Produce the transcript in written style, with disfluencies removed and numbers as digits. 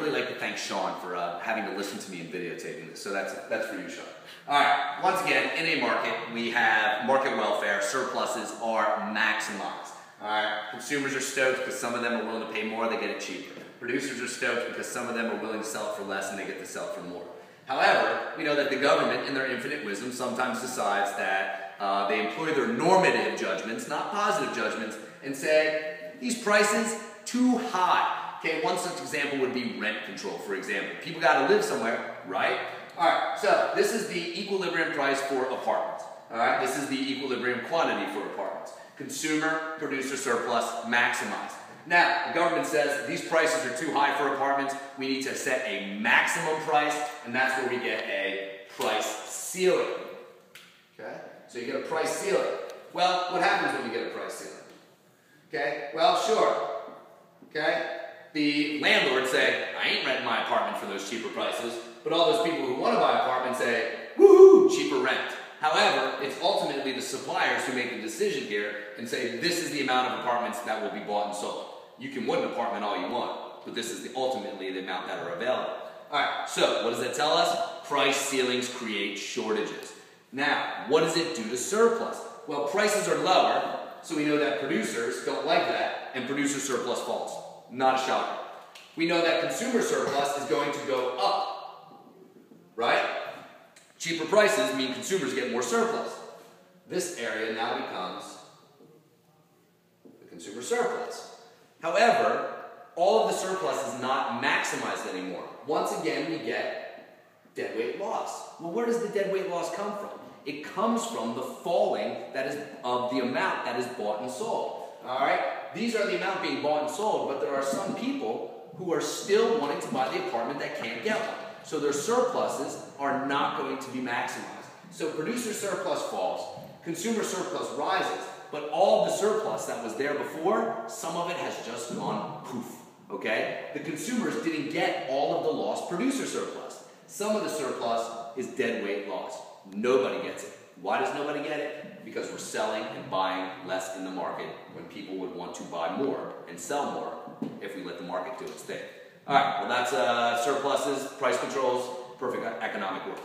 really like to thank Sean for having to listen to me and videotaping this. So that's for you, Sean. All right, once again, in a market, we have market welfare. Surpluses are maximized. All right, consumers are stoked because some of them are willing to pay more, they get it cheaper. Producers are stoked because some of them are willing to sell it for less and they get to sell it for more. However, we know that the government, in their infinite wisdom, sometimes decides that they employ their normative judgments, not positive judgments, and say, these prices, too high. Okay, one such example would be rent control, for example. People got to live somewhere, right? All right, so this is the equilibrium price for apartments. All right, this is the equilibrium quantity for apartments. Consumer, producer surplus, maximized. Now, the government says these prices are too high for apartments. We need to set a maximum price, and that's where we get a price ceiling. Okay, so you get a price ceiling. Well, what happens when you get a price ceiling? Okay, well, sure. Okay, the landlords say, I ain't renting my apartment for those cheaper prices, but all those people who want to buy apartments say, woohoo, cheaper rent. However, it's ultimately the suppliers who make the decision here and say, this is the amount of apartments that will be bought and sold. You can want an apartment all you want, but this is ultimately the amount that are available. All right, so what does that tell us? Price ceilings create shortages. Now, what does it do to surplus? Well, prices are lower, so we know that producers don't like that, and producer surplus falls. Not a shocker. We know that consumer surplus is going to go up, right? Cheaper prices mean consumers get more surplus. This area now becomes the consumer surplus. However, all of the surplus is not maximized anymore. Once again, we get deadweight loss. Well, where does the deadweight loss come from? It comes from the falling of the amount that is bought and sold. All right? These are the amount being bought and sold, but there are some people who are still wanting to buy the apartment that can't get one. So their surpluses are not going to be maximized. So producer surplus falls, consumer surplus rises, but all the surplus that was there before, some of it has just gone poof, okay? The consumers didn't get all of the lost producer surplus. Some of the surplus is deadweight loss. Nobody gets it. Why does nobody get it? Because we're selling and buying less in the market when people would want to buy more and sell more if we let the market do its thing. All right, well that's surpluses, price controls, perfect economic work.